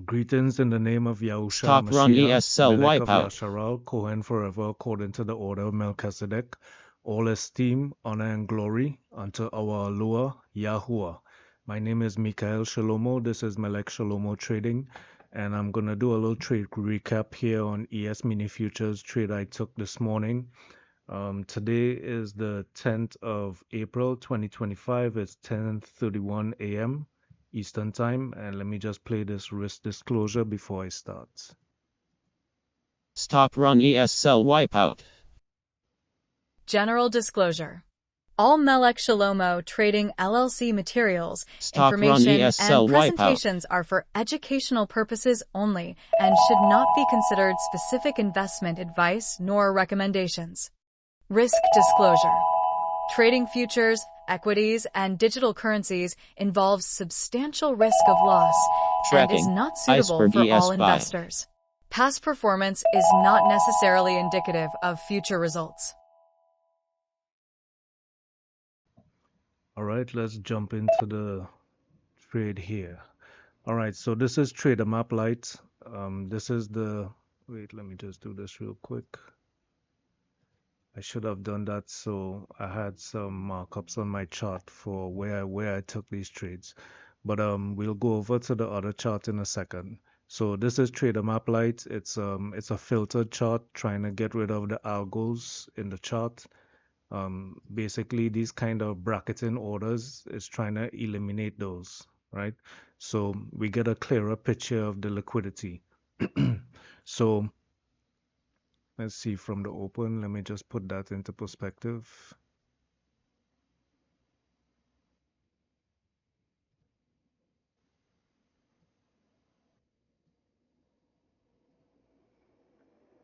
Greetings in the name of Yahushua Stop run Mashiach, ES sell Melech of wipeout. Yasharal, Kohen forever, according to the order of Melchizedek. All esteem, honor, and glory unto our Lord Yahuwah. My name is MELEK Shelemoth. This is MELEK Shelemoth Trading, and I'm going to do a little trade recap here on ES Mini Futures trade I took this morning. Today is the 10th of April 2025. It's 10:31 a.m. Eastern Time, and let me just play this risk disclosure before I start. Stop run ES sell wipeout. General disclosure. All MELEK Shelemoth Trading LLC materials, Stop run information, ES and sell wipeout. presentations are for educational purposes only and should not be considered specific investment advice nor recommendations. Risk disclosure. Trading futures, equities, and digital currencies involves substantial risk of loss and is Tracking. not suitable Iceberg for ES all buy. investors. Past performance is not necessarily indicative of future results. All right, let's jump into the trade here. All right, so this is Trader Map Lite. This is the, wait, let me just do this real quick. I should have done that, so I had some markups on my chart for where I took these trades. But we'll go over to the other chart in a second. So this is Trader Map Lite. It's a filtered chart trying to get rid of the algos in the chart. Basically these kind of bracketing orders is trying to eliminate those, right? So we get a clearer picture of the liquidity. So let's see from the open. Let me just put that into perspective.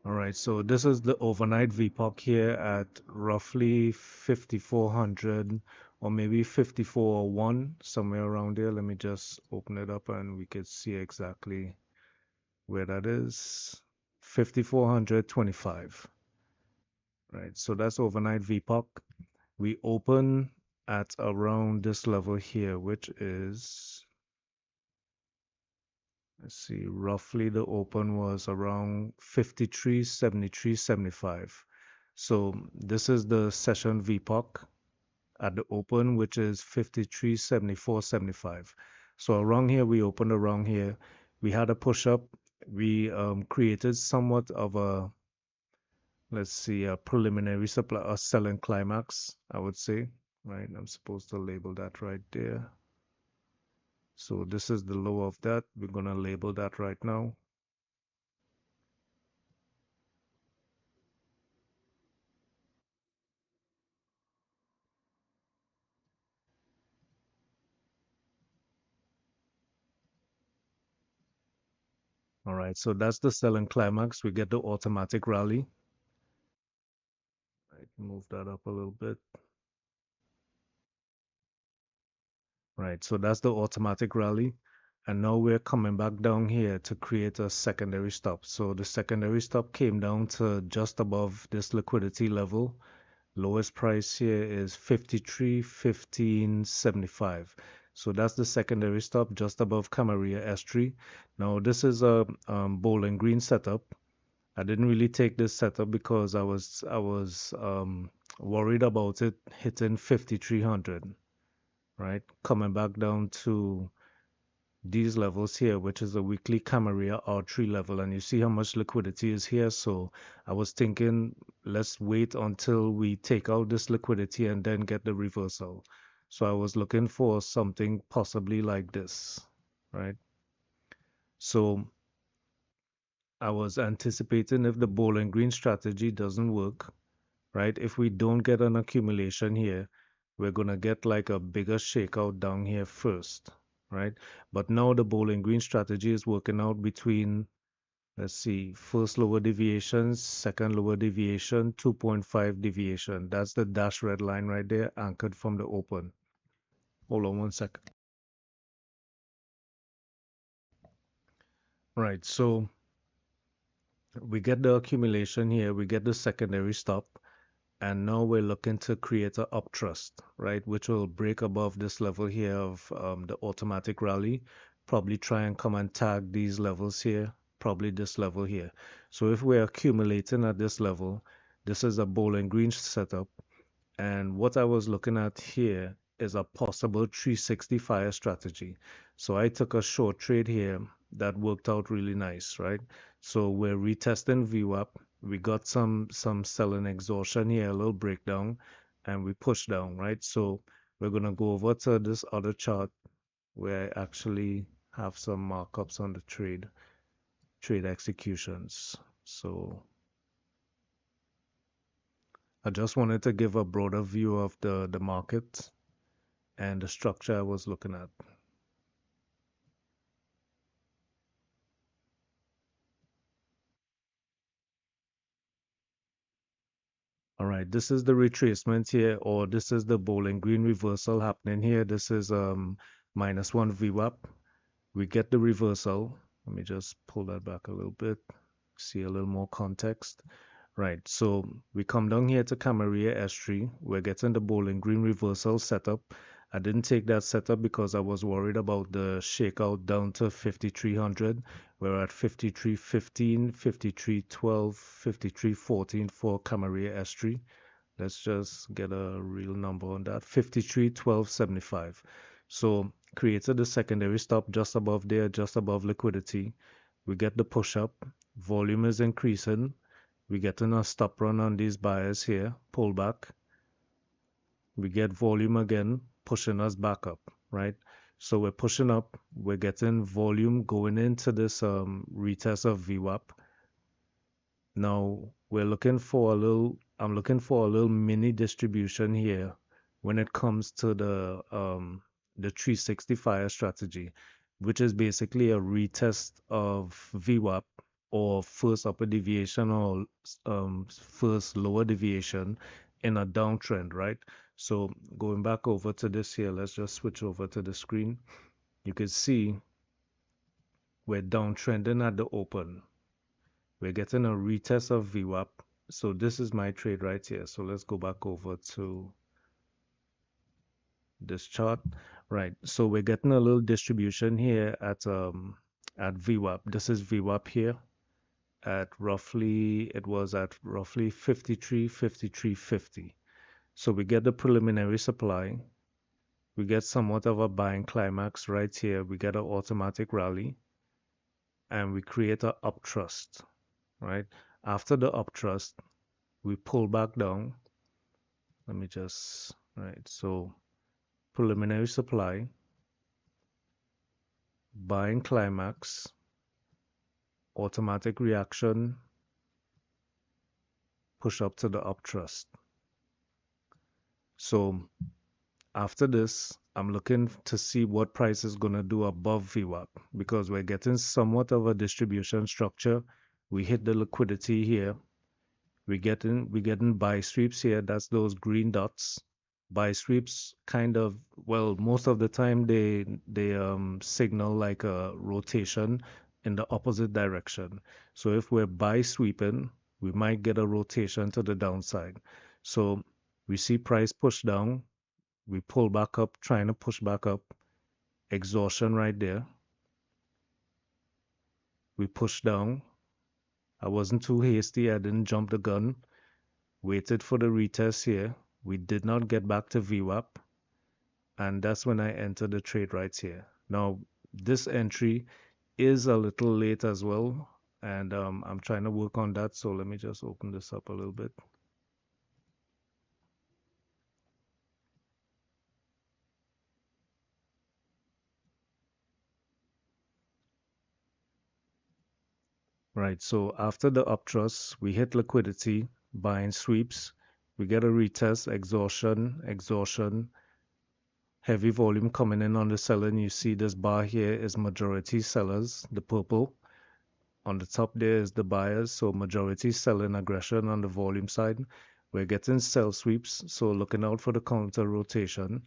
All right, so this is the overnight VPOC here at roughly 5,400 or maybe 5401, somewhere around there. Let me just open it up and we can see exactly where that is. 5,425. Right, so that's overnight VPOC. We open at around this level here, which is, let's see, roughly the open was around 53.73.75. So this is the session VPOC at the open, which is 53.74.75. So around here, we opened around here. We had a push up. We created somewhat of a, let's see, a preliminary supply, a selling climax, I would say, right? I'm supposed to label that right there. So this is the low of that. We're going to label that right now. All right, so that's the selling climax. We get the automatic rally. Right, move that up a little bit. Right, so that's the automatic rally. And now we're coming back down here to create a secondary stop. So the secondary stop came down to just above this liquidity level. Lowest price here is 53.15.75. So that's the secondary stop just above Camarilla S3. Now this is a bowling green setup. I didn't really take this setup because I was worried about it hitting 5,300, right? Coming back down to these levels here, which is a weekly Camarilla R3 level, and you see how much liquidity is here. So I was thinking, let's wait until we take out this liquidity and then get the reversal. So I was looking for something possibly like this, right? So I was anticipating if the bowling green strategy doesn't work, right? If we don't get an accumulation here, we're gonna get like a bigger shakeout down here first, right? But now the bowling green strategy is working out between, let's see, first lower deviation, second lower deviation, 2.5 deviation. That's the dash red line right there, anchored from the open. Hold on one second. Right, so we get the accumulation here, we get the secondary stop, and now we're looking to create an uptrust, right, which will break above this level here of the automatic rally. probably try and come and tag these levels here, probably this level here. So if we're accumulating at this level, this is a bowling green setup. And what I was looking at here is a possible 360 fire strategy. So I took a short trade here that worked out really nice, right? So we're retesting VWAP. We got some selling exhaustion here, a little breakdown, and we push down, right? So we're gonna go over to this other chart where I actually have some markups on the trade executions. So I just wanted to give a broader view of the market and the structure I was looking at. All right, this is the retracement here, or this is the bowling green reversal happening here. This is -1 VWAP. We get the reversal. Let me just pull that back a little bit, see a little more context. Right, so we come down here to Camarilla S3. We're getting the bowling green reversal setup. I didn't take that setup because I was worried about the shakeout down to 5300. We're at 5315, 5312, 5314 for Camarilla S3. Let's just get a real number on that. 5312.75. So created the secondary stop just above there, just above liquidity. We get the push up. Volume is increasing. We getting a stop run on these buyers here, pull back. We get volume again, pushing us back up, right? So we're pushing up, we're getting volume going into this retest of VWAP. Now we're looking for a little, I'm looking for a little mini distribution here when it comes to the 360 fire strategy, which is basically a retest of VWAP or first upper deviation or first lower deviation in a downtrend, right? So going back over to this here, let's just switch over to the screen. You can see we're downtrending at the open. We're getting a retest of VWAP. So this is my trade right here. So let's go back over to this chart. Right. So we're getting a little distribution here at VWAP. This is VWAP here at roughly, it was at roughly 53, 53.50. So we get the preliminary supply. We get somewhat of a buying climax right here. We get an automatic rally and we create a uptrust, right? After the uptrust, we pull back down. Let me just, right. So preliminary supply, buying climax, automatic reaction, push up to the uptrust. So after this, I'm looking to see what price is going to do above VWAP because we're getting somewhat of a distribution structure. We hit the liquidity here. We getting buy sweeps here. That's those green dots. Buy sweeps kind of, well, most of the time they signal like a rotation in the opposite direction. So if we're buy sweeping, we might get a rotation to the downside. So we see price push down, we pull back up, trying to push back up, exhaustion right there. We push down. I wasn't too hasty, I didn't jump the gun. Waited for the retest here. We did not get back to VWAP. And that's when I entered the trade right here. Now, this entry is a little late as well. And I'm trying to work on that. So let me just open this up a little bit. Right, so after the uptrust, we hit liquidity, buying sweeps. We get a retest, exhaustion, heavy volume coming in on the seller. And you see this bar here is majority sellers, the purple. On the top there is the buyers, so majority selling aggression on the volume side. We're getting sell sweeps, so looking out for the counter rotation.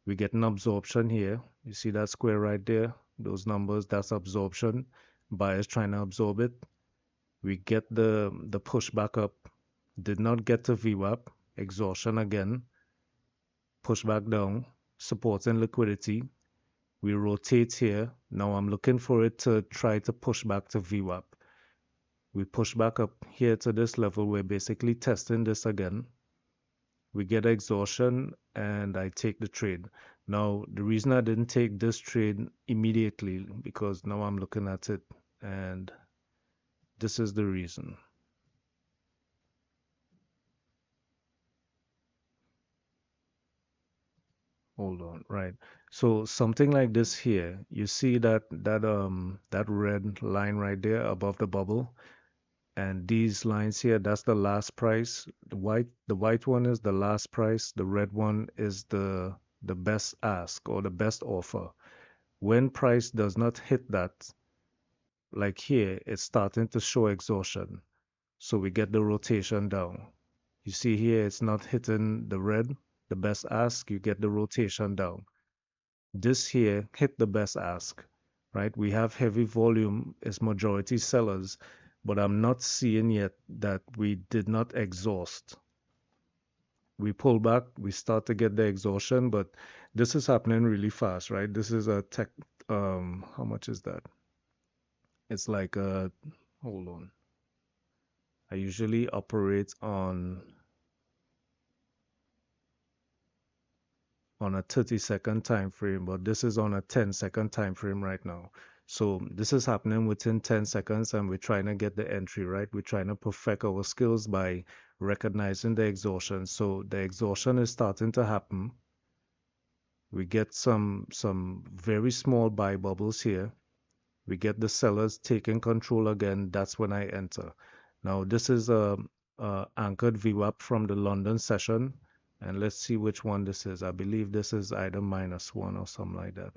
We get an absorption here. You see that square right there? Those numbers, that's absorption. Buyers trying to absorb it. We get the push back up. Did not get to VWAP. Exhaustion again. Push back down. Supporting liquidity. We rotate here. Now I'm looking for it to try to push back to VWAP. We push back up here to this level. We're basically testing this again. We get exhaustion and I take the trade. Now, the reason I didn't take this trade immediately, because now I'm looking at it and this is the reason. Hold on, right. So something like this here, you see that red line right there above the bubble, and these lines here, that's the last price. The white one is the last price, the red one is the best ask or the best offer. When price does not hit that, like here, it's starting to show exhaustion. So we get the rotation down. You see here, it's not hitting the red, the best ask, you get the rotation down. This here hit the best ask, right? We have heavy volume, it's majority sellers, but I'm not seeing yet that we did not exhaust. We pull back, we start to get the exhaustion, but this is happening really fast, right? This is a tech, how much is that? It's like hold on. I usually operate on a 30-second time frame, but this is on a 10-second time frame right now. So this is happening within 10 seconds and we're trying to get the entry, right? We're trying to perfect our skills by recognizing the exhaustion. So the exhaustion is starting to happen. We get some very small buy bubbles here. We get the sellers taking control again. That's when I enter. Now this is a anchored VWAP from the London session. And let's see which one this is. I believe this is either -1 or something like that.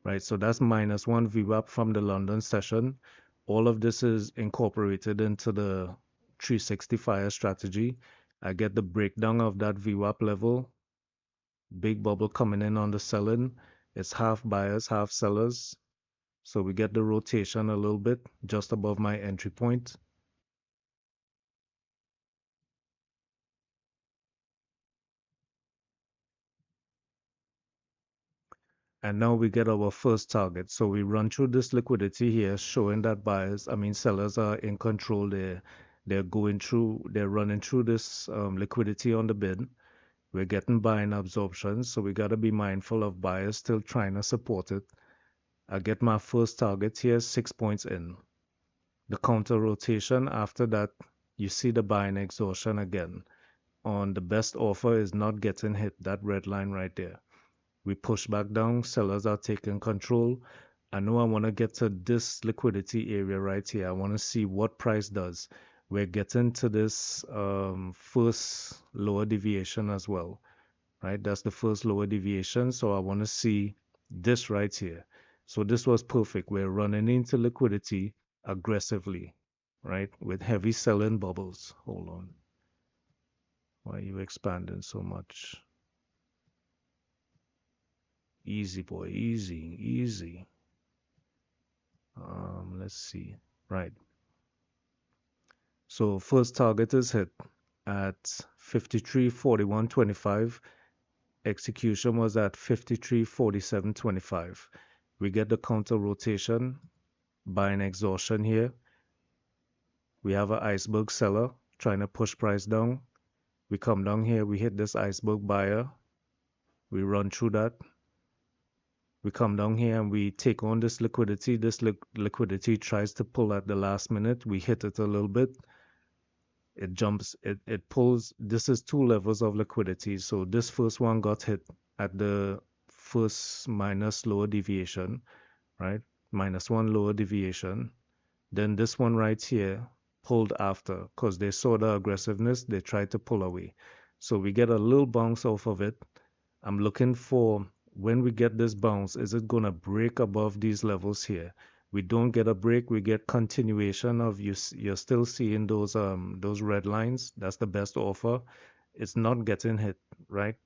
Right, so that's -1 VWAP from the London session. All of this is incorporated into the 360 fire strategy. I get the breakdown of that VWAP level. Big bubble coming in on the selling. It's half buyers, half sellers. So we get the rotation a little bit just above my entry point. And now we get our first target. So we run through this liquidity here, showing that sellers are in control. They're running through this liquidity on the bid. We're getting buying absorption, so we got to be mindful of buyers still trying to support it. I get my first target here, 6 points in. The counter rotation after that, you see the buying exhaustion again. On the best offer is not getting hit, that red line right there. We push back down, sellers are taking control. I know I want to get to this liquidity area right here. I want to see what price does. We're getting to this first lower deviation as well, right? That's the first lower deviation. So I want to see this right here. So this was perfect. We're running into liquidity aggressively, right? With heavy selling bubbles. Hold on. Why are you expanding so much? Easy, boy, easy, easy. Let's see. Right. So first target is hit at 53.41.25. Execution was at 53.47.25. We get the counter rotation, buying exhaustion here. We have an iceberg seller trying to push price down. We come down here, we hit this iceberg buyer. We run through that. We come down here and we take on this liquidity. This liquidity tries to pull at the last minute. We hit it a little bit. It jumps, it pulls. This is two levels of liquidity. So this first one got hit at the first minus lower deviation, right? -1 lower deviation. Then this one right here pulled after because they saw the aggressiveness. They tried to pull away. So we get a little bounce off of it. I'm looking for when we get this bounce, is it going to break above these levels here? We don't get a break, we get continuation of you're still seeing those red lines. That's the best offer. It's not getting hit, right?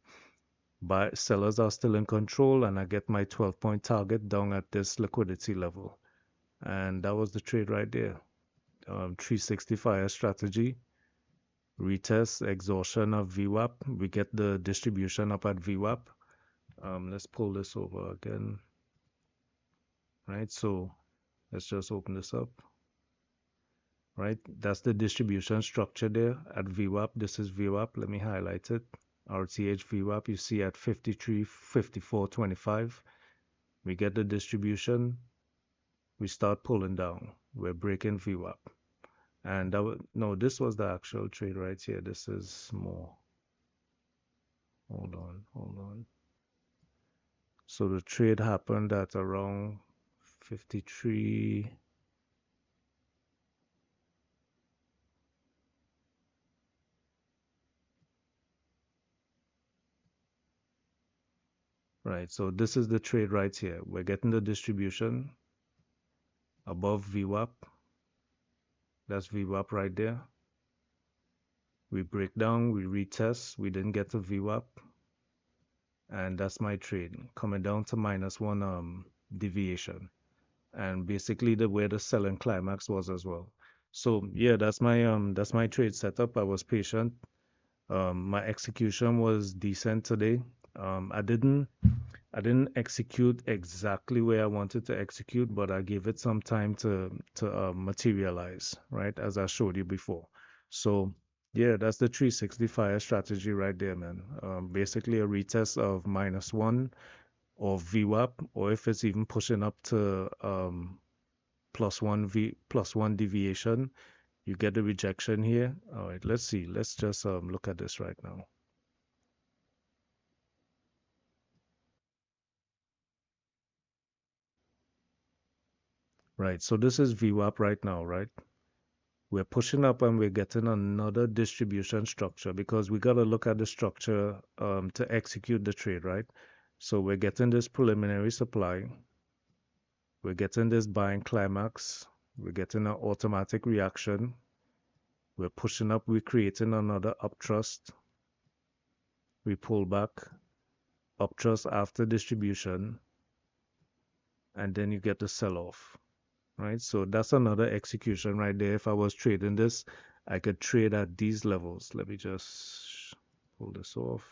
But sellers are still in control and I get my 12-point target down at this liquidity level. And that was the trade right there. 360 fire strategy. retest, exhaustion of VWAP. We get the distribution up at VWAP. Let's pull this over again. Right, so let's just open this up. Right, that's the distribution structure there at VWAP. This is VWAP. Let me highlight it. RTH VWAP, you see at 53, 54, 25. We get the distribution. We start pulling down. We're breaking VWAP. And no, this was the actual trade right here. This is more. Hold on. So the trade happened at around 53. Right, so this is the trade right here. We're getting the distribution above VWAP. That's VWAP right there. We break down, we retest, we didn't get to VWAP. And that's my trade, coming down to -1 deviation. And basically where the selling climax was as well. So yeah, that's my trade setup. I was patient. My execution was decent today. I didn't execute exactly where I wanted to execute, but I gave it some time to materialize, right? As I showed you before. So yeah, that's the 365 strategy right there, man. Basically a retest of -1 or VWAP, or if it's even pushing up to +1 deviation, you get the rejection here. All right, let's see. Let's just look at this right now. Right, so this is VWAP right now, right? We're pushing up and we're getting another distribution structure because we got to look at the structure to execute the trade, right? So we're getting this preliminary supply. We're getting this buying climax. We're getting an automatic reaction. We're pushing up. We're creating another uptrust. We pull back. Uptrust after distribution. And then you get the sell-off. Right, so that's another execution right there. If I was trading this, I could trade at these levels. Let me just pull this off.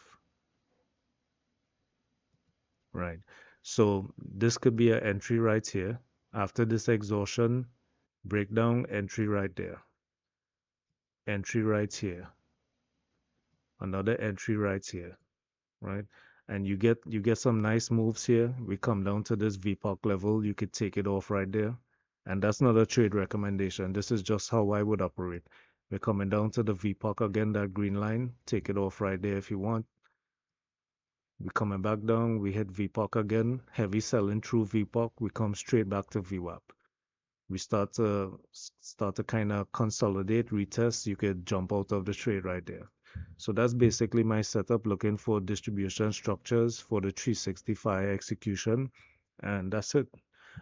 Right, so this could be an entry right here. After this exhaustion, breakdown, entry right there. Entry right here. Another entry right here. Right, and you get some nice moves here. We come down to this VPOC level. You could take it off right there. And that's not a trade recommendation. This is just how I would operate. We're coming down to the VPOC again, that green line. Take it off right there if you want. We're coming back down. We hit VPOC again. Heavy selling through VPOC. We come straight back to VWAP. We start to kind of consolidate, retest. You could jump out of the trade right there. So that's basically my setup, looking for distribution structures for the 365 execution. And that's it.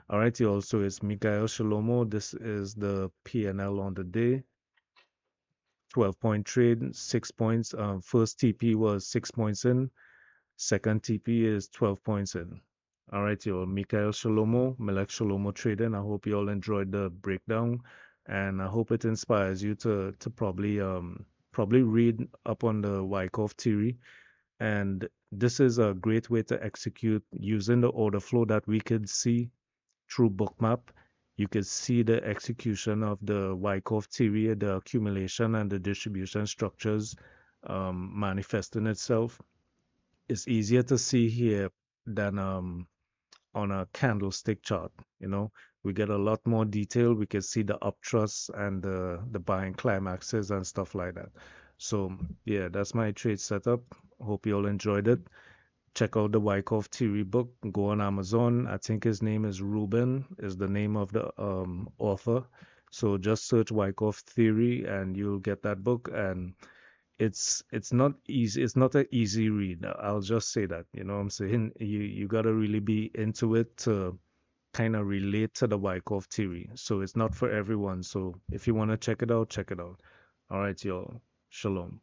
All right, y'all. So it's Mikael Shalomo. This is the P&L on the day. 12-point trade, 6 points. First TP was 6 points in. Second TP is 12 points in. All right, y'all. Mikael Shalomo, MELEK Shelemoh Trading. I hope you all enjoyed the breakdown, and I hope it inspires you to probably read up on the Wyckoff theory. And this is a great way to execute using the order flow that we could see through Bookmap. You could see the execution of the Wyckoff theory, the accumulation and the distribution structures manifesting itself. It's easier to see here than on a candlestick chart. You know, we get a lot more detail. We can see the upthrust and the buying climaxes and stuff like that. So yeah, that's my trade setup. Hope you all enjoyed it. Check out the Wyckoff theory book. Go on Amazon. I think his name is Ruben, is the name of the author. So just search Wyckoff theory and you'll get that book. And it's not easy. It's not an easy read. I'll just say that. You know what I'm saying? You gotta really be into it to kind of relate to the Wyckoff theory. So it's not for everyone. So if you want to check it out, check it out. All right, y'all. Shalom.